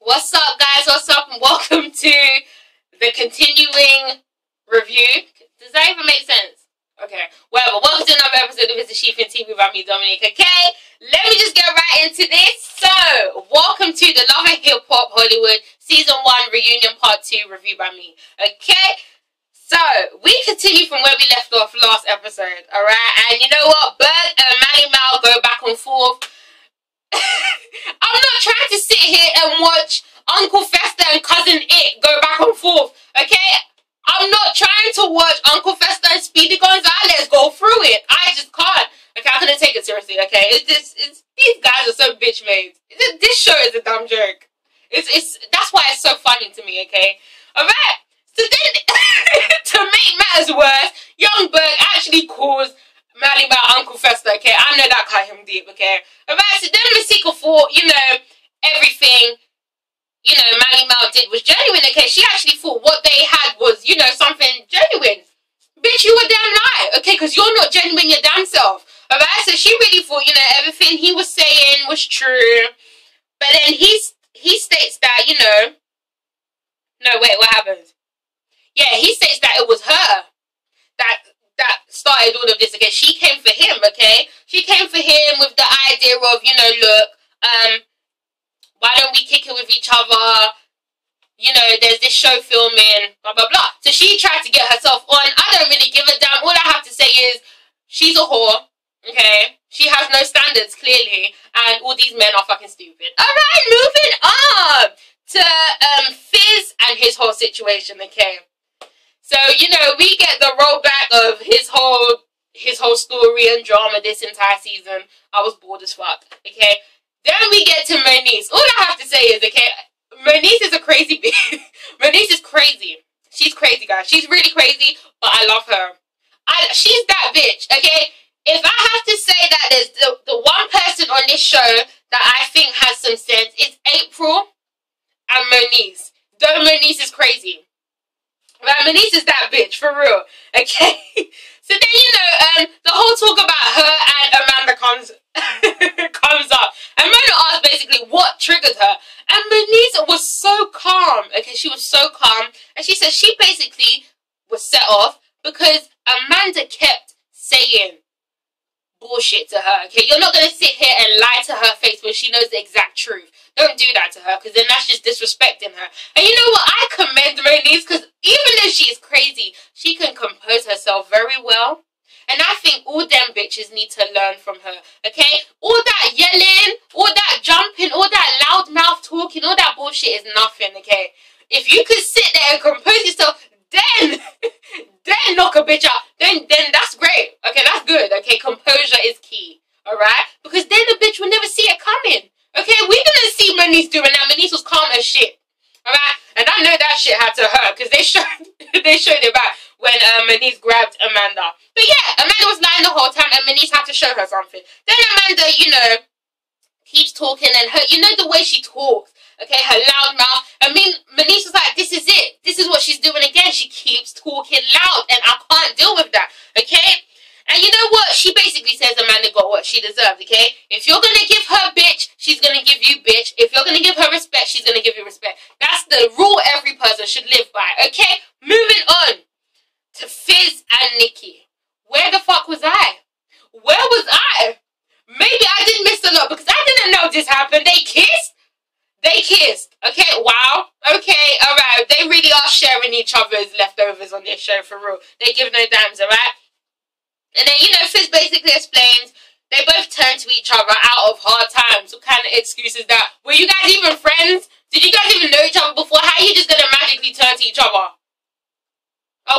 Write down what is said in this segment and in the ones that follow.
What's up, guys? What's up, and welcome to the continuing review. Does that even make sense? Okay, whatever. Welcome to another episode of ItsASheThIngTV by me, Dominic. Okay, let me just get right into this. So, welcome to the Love and Hip Hop Hollywood Season 1 Reunion Part 2 review by me. Okay, so we continue from where we left off last episode. Alright, and you know what? Berg and Manny Mal go back and forth. I'm not trying to sit here and watch Uncle Fester and Cousin It go back and forth, okay? I'm not trying to watch Uncle Fester and Speedy Gonzalez go through it. I just can't. Okay, I couldn't take it seriously, okay? These guys are so bitch made. This show is a dumb joke. That's why it's so funny to me, okay? Alright, so then, to make matters worse, Young Berg actually calls Manny Mal Uncle Fester, okay? I know that cut him deep, okay? Alright, so then Masika thought, everything, Manny Mal did was genuine, okay? She actually thought what they had was, something genuine. Bitch, you a damn lie, okay? Because you're not genuine your damn self, alright? So she really thought, everything he was saying was true. But then he states that, no, wait, what happened? Yeah, he states that it was her that started all of this, okay? She came for him, okay? She came for him with the idea of, look, why don't we kick it with each other? There's this show filming, blah, blah, blah. So she tried to get herself on. I don't really give a damn. All I have to say is, she's a whore, okay? She has no standards, clearly, and all these men are fucking stupid. Alright, moving on to Fizz and his whole situation, okay? So, we get the rollback of his whole story and drama this entire season. I was bored as fuck, okay? Then we get to Moniece. All I have to say is, okay, Moniece is a crazy bitch. Moniece is crazy. She's crazy, guys. She's really crazy, but I love her. She's that bitch, okay? If I have to say that there's the one person on this show that I think has some sense, it's April and Moniece. Though Moniece is crazy. Right, Moniece is that bitch, for real, okay? So then, the whole talk about her and Amanda comes up. And Amanda asked basically what triggered her. And Moniece was so calm, okay? She was so calm. And she said she basically was set off because Amanda kept saying bullshit to her, okay? You're not going to sit here and lie to her face when she knows the exact truth. Don't do that to her, because then that's just disrespecting her. And you know what? I commend Moniece, because even though she is crazy, she can compose herself very well. And I think all them bitches need to learn from her, okay? All that yelling, all that jumping, all that loud mouth talking, all that bullshit is nothing, okay? If you could sit there and compose yourself, then knock a bitch out, then that's great, okay? That's good, okay? Composure is key, alright? Because then the bitch will never see it coming. Okay, we didn't see Moniece doing that. Moniece was calm as shit. Alright? And I know that shit had to hurt because they showed it back when Moniece grabbed Amanda. But yeah, Amanda was lying the whole time and Moniece had to show her something. Then Amanda, keeps talking and her, the way she talks, okay, her loud mouth. I mean, Moniece was like, this is it. This is what she's doing again. She keeps talking loud and I can't deal with that, okay? And you know what? She basically says Amanda got what she deserved, okay? If you're going to give her bitch, she's going to give you bitch. If you're going to give her respect, she's going to give you respect. That's the rule every person should live by, okay? Moving on to Fizz and Nikki. Where the fuck was I? Where was I? Maybe I did miss a lot because I didn't know this happened. They kissed? They kissed. Okay, wow. Okay, alright. They really are sharing each other's leftovers on this show, for real. They give no damns, alright? And then, Fizz basically explains they both turned to each other out of hard times. What kind of excuse is that? Were you guys even friends? Did you guys even know each other before? How are you just going to magically turn to each other?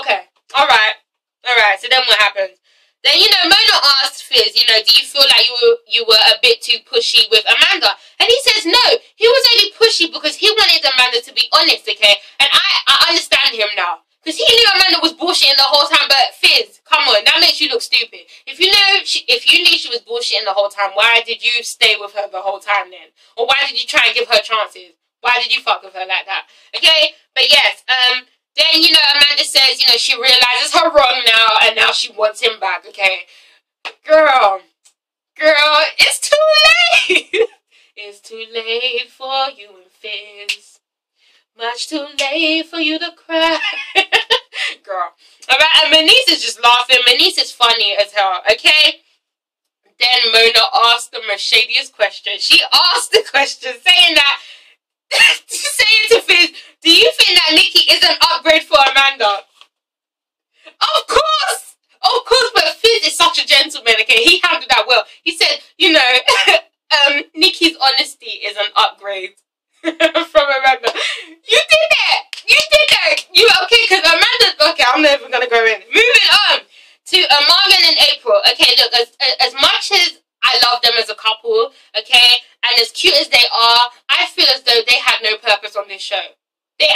Okay. Alright. Alright, so then what happens? Then, Mona asked Fizz, do you feel like you were a bit too pushy with Amanda? And he says no. He was only pushy because he wanted Amanda to be honest, okay? And I understand him now. Because he knew Amanda was bullshitting the whole time, but Fizz, come on, that makes you look stupid. If you knew she was bullshitting the whole time, why did you stay with her the whole time then? Or why did you try and give her chances? Why did you fuck with her like that? Okay, but yes, then, Amanda says, she realizes her wrong now, and now she wants him back, okay? Girl, it's too late. It's too late for you and is much too late for you to cry. Girl. Alright, and my niece is just laughing. My niece is funny as hell, okay? Then Mona asked the most shadiest question. She asked the question saying that, saying to Fizz, do you think that Nikki is an upgrade for Amanda? Of course! Of course, but Fizz is such a gentleman, okay? He handled that well. He said, you know, Nikki's honesty is an upgrade from Amanda. You did that! You did that! You okay? Because Amanda, okay, I'm not even going to go in. Moving on to Morgan and April. Okay, look, as much as I love them as a couple, okay, and as cute as they are, I feel as though they had no purpose on this show. They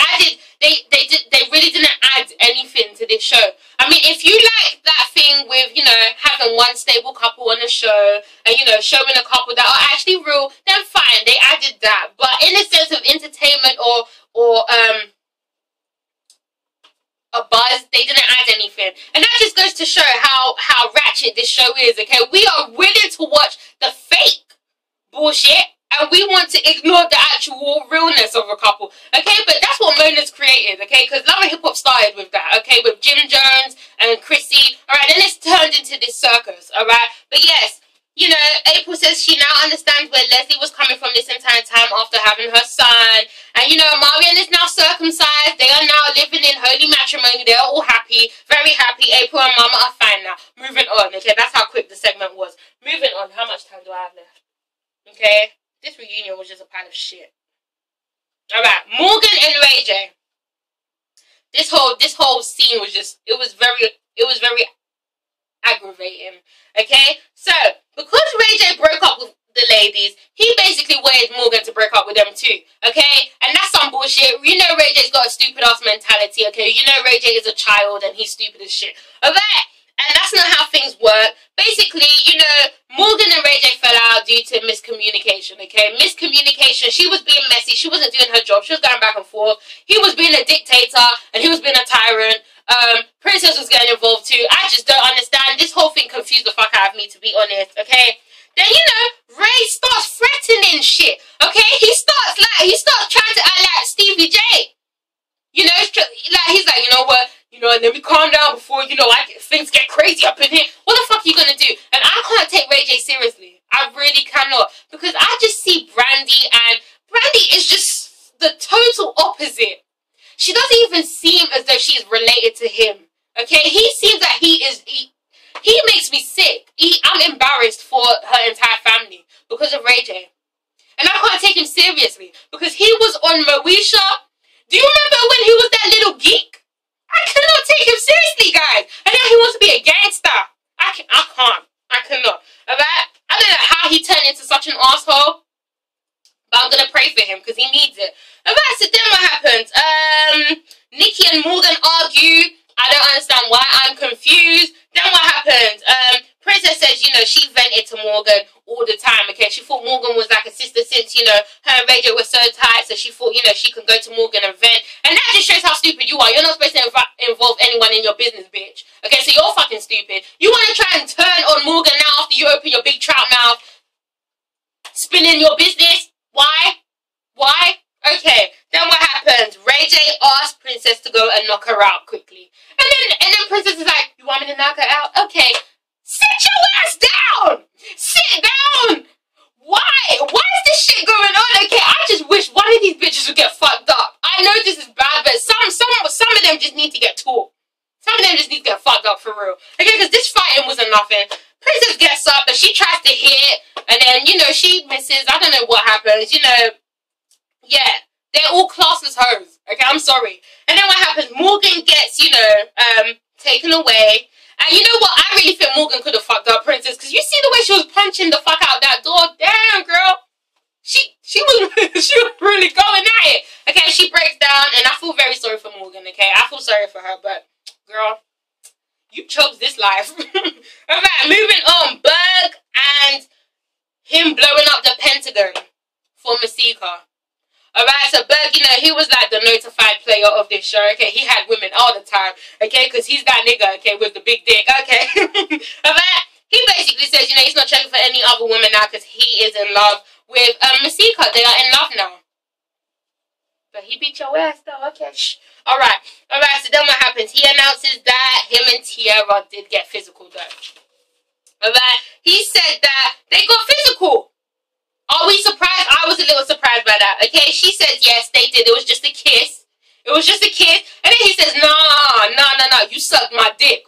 really didn't add anything to this show. I mean, if you like that thing with, you know, having one stable couple on the show and, you know, showing a couple that are actually real, then fine, they added that. But in the sense of entertainment or a buzz, they didn't add anything. And that just goes to show how ratchet this show is, okay? We are willing to watch the fake bullshit, and we want to ignore the actual realness of a couple, okay? But that's what Mona's created, okay? Because Love and Hip Hop started with that, okay? With Jim Jones and Chrissy, alright? Then it's turned into this circus, alright? But yes, you know, April says she now understands where Leslie was coming from this entire time after having her son. And, you know, Marian is now circumcised. They are now living in holy matrimony. They're all happy, very happy. April and Mama are fine now. Moving on, okay? That's how quick the segment was. Moving on. How much time do I have left? Okay? This reunion was just a pile of shit. Alright, Morgan and Ray J. This whole scene was just, it was very aggravating. Okay? So, because Ray J broke up with the ladies, he basically wanted Morgan to break up with them too. Okay? And that's some bullshit. You know Ray J's got a stupid ass mentality, okay? You know Ray J is a child and he's stupid as shit. Alright? And that's not how things work. Basically, you know, Morgan and Ray J fell out due to miscommunication, okay? Miscommunication. She was being messy. She wasn't doing her job. She was going back and forth. He was being a dictator, and he was being a tyrant. Princess was getting involved too. I just don't understand. This whole thing confused the fuck out of me, to be honest, okay? Then, you know, Ray starts threatening shit, okay? He starts trying to act like Stevie J. You know, like, he's like, you know what? You know, and then we calm down before, you know, things get crazy up in here. What the fuck are you gonna do? And I can't take Ray J seriously. I really cannot. Because I just see Brandy, and Brandy is just the total opposite. She doesn't even seem as though she's related to him. Okay? He seems that he makes me sick. I'm embarrassed for her entire family because of Ray J. And I can't take him seriously. Because he was on Moesha. Do you remember when he was that little geek? I cannot take him seriously, guys. And now he wants to be a gangster. I can't. I cannot. Alright? I don't know how he turned into such an asshole. But I'm gonna pray for him because he needs it. Alright, so then what happens? Nikki and Morgan argue. I don't understand why. I'm confused. Then what happens? Princess says, you know, she vented to Morgan all the time, okay? She thought Morgan was like a sister since, you know, her and Ray J were so tight, so she thought, you know, she could go to Morgan and vent. And that just shows how stupid you are. You're not supposed to involve anyone in your business, bitch. Okay, so you're fucking stupid. You want to try and turn on Morgan now after you open your big trout mouth, spinning your business? Why? Why? Okay, then what happens? Ray J asked Princess to go and knock her out quickly. And then Princess is like, you want me to knock her out? Okay. Sit your ass down! Sit down! Why? Why is this shit going on? Okay, I just wish one of these bitches would get fucked up. I know this is bad, but some of them just need to get taught. Some of them just need to get fucked up for real. Okay, because this fighting wasn't nothing. Princess gets up and she tries to hit, and then, you know, she misses. I don't know what happens, you know. Yeah, they're all classless hoes. Okay, I'm sorry. And then what happens? Morgan gets, you know, taken away. And you know what? I really think Morgan could have fucked up Princess, because you see the way she was punching the fuck out that door. Damn, girl. She was really going at it. Okay, she breaks down, and I feel very sorry for Morgan, okay? I feel sorry for her, but, girl, you chose this life. Alright, moving on. Berg and him blowing up the Pentagon for Masika. Alright, so Berg, you know, he was like the notified player of this show, okay? He had women all the time, okay? Because he's that nigga, okay, with the big dick, okay? Alright, he basically says, you know, he's not checking for any other woman now because he is in love with Masika. They are in love now. he beat your ass though. Okay, shh. Alright, so then what happens? He announces that him and Tierra did get physical though. Alright, he said that they got physical. Are we surprised? I was a little surprised by that. Okay, she says yes, they did. It was just a kiss. It was just a kiss. And then he says, no, you sucked my dick.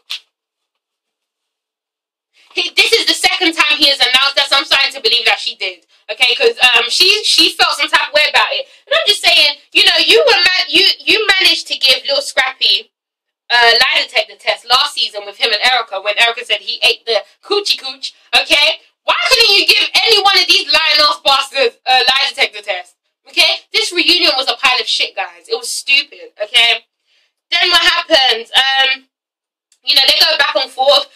This is the second time he has announced that, so I'm starting to believe that she did. Okay, because she felt some type of way about it. And I'm just saying, you know, you managed to give Lil Scrappy lie detector test last season with him and Erica when Erica said he ate the coochie cooch. Okay, why couldn't you give any one of these lying ass bastards a lie detector test? Okay, this reunion was a pile of shit, guys. It was stupid. Okay, then what happens? You know, they go back and forth.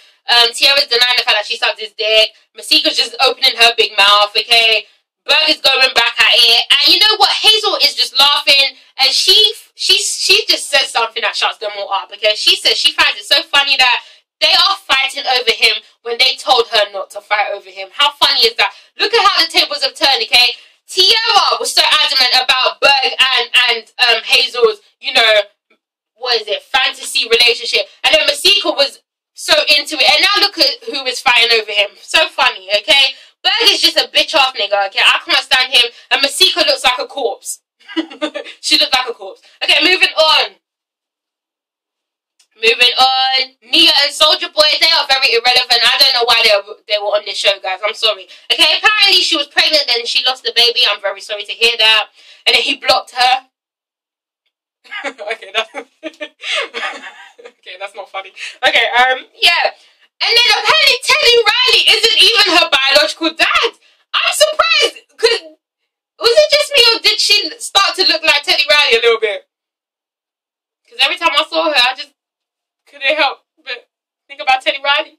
Tierra's denying the fact that she sucked his dick. Masika's just opening her big mouth, okay? Berg is going back at it. And you know what? Hazel is just laughing. And she just says something that shuts them all up, okay? She says she finds it so funny that they are fighting over him when they told her not to fight over him. How funny is that? Look at how the tables have turned, okay? Tierra was so adamant about Berg and Hazel's, you know, what is it, fantasy relationship. And then Masika was so into it, and now look at who is fighting over him. So funny, okay? Berg is just a bitch off nigga, okay? I can't stand him, and Masika looks like a corpse. She looks like a corpse. Okay, moving on. Nia and Soulja Boy, they are very irrelevant. I don't know why they were on this show, guys. I'm sorry. Okay, apparently she was pregnant and she lost the baby. I'm very sorry to hear that. And then he blocked her. Okay, that's not funny. Okay, yeah. And then apparently Teddy Riley isn't even her biological dad. I'm surprised, because was it just me or did she start to look like Teddy Riley a little bit? Because every time I saw her, I just couldn't help but think about Teddy Riley.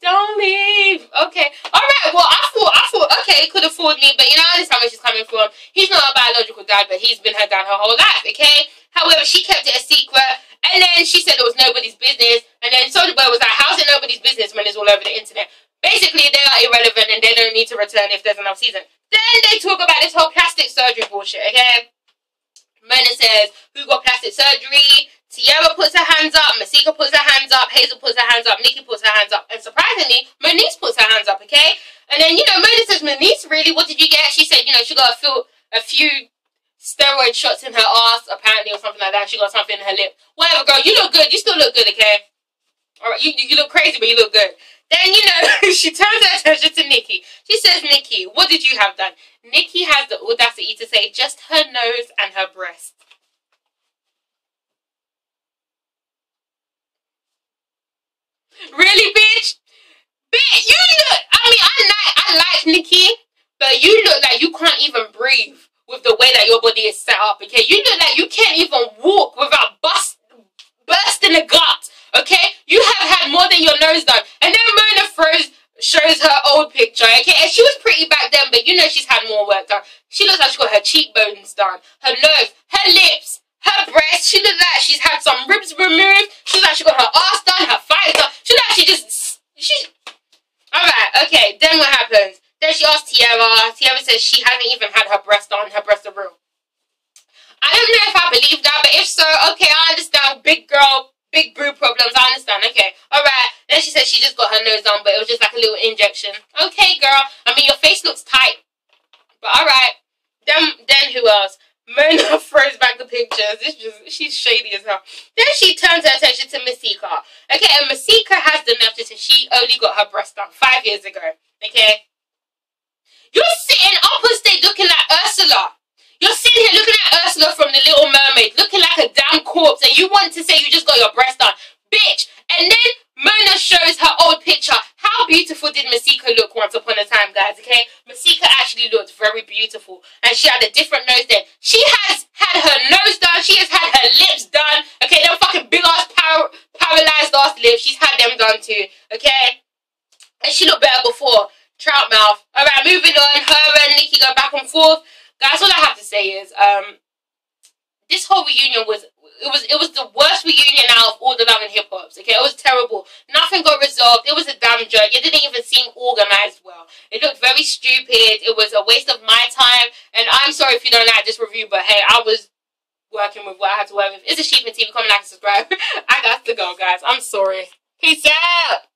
Don't leave. Okay. Alright, well, I thought, okay, it could have fooled me, but you know, I understand where she's coming from. He's not a biological dad, but he's been her dad her whole life, okay? However, she kept it a secret, and then she said it was nobody's business, and then Soulja Boy was like, how's it nobody's business when it's all over the internet? Basically, they are irrelevant, and they don't need to return if there's another season. Then they talk about this whole plastic surgery bullshit, okay? Mona says, who got plastic surgery? Tierra puts her hands up, Masika puts her hands up, Hazel puts her hands up, Nikki puts her hands up, and surprisingly, Moniece puts her hands up, okay? And then, you know, Mona says, Moniece, really? What did you get? She said, you know, she got a few steroid shots in her ass, apparently, or something like that. She got something in her lip. Whatever, girl, you look good. You still look good, okay? Alright, you look crazy, but you look good. Then, you know, she turns her attention to Nikki. She says, Nikki, what did you have done? Nikki has the audacity to say just her nose and her breast. Really, bitch? Bitch, you look, I mean, I like Nikki, but you look like you can't even breathe with the way that your body is set up, okay? You look like you can't even walk without bursting a gut, okay? You have had more than your nose done. And then Mona shows her old picture, okay? And she was pretty back then, but you know she's had more work done. She looks like she got her cheekbones done, her nose, her lips, her breast. She looks like she's had some ribs removed. She looks like she got her ass done, her thighs done. She looks like she's... Alright, okay, then what happens? Then she asks Tierra. Tierra says she hasn't even had her breast on. Her breasts are real. I don't know if I believe that, but if so, okay, I understand. Big girl, big boob problems, I understand. Okay, alright. Then she said she just got her nose done, but it was just like a little injection. Okay, girl. I mean, your face looks tight. But alright. Then who else? Mona throws back the pictures. She's shady as hell. Then she turns her attention to Masika. Okay, and Masika has the nerve to say she only got her breast done 5 years ago. Okay? You're sitting up on stage looking like Ursula. You're sitting here looking at Ursula from The Little Mermaid, looking like a damn corpse, and you want to say you just got your breast done. Bitch! And then Mona shows her old picture. How beautiful did Masika look once upon a time, guys, okay? Masika actually looked very beautiful. And she had a different nose then. She has had her nose done. She has had her lips done. Okay, them fucking big-ass paralyzed-ass lips. She's had them done too, okay? And she looked better before. Trout mouth. Alright, moving on. Her and Nikki go back and forth. Guys, all I have to say is, this whole reunion was the worst reunion out of all the Love and Hip Hops. Okay, it was terrible. Nothing got resolved. It was a damn joke. It didn't even seem organized well. It looked very stupid. It was a waste of my time. And I'm sorry if you don't like this review, but hey, I was working with what I had to work with. It's a Sheepin TV. Comment, like, and subscribe. I got to go, guys. I'm sorry. Peace out.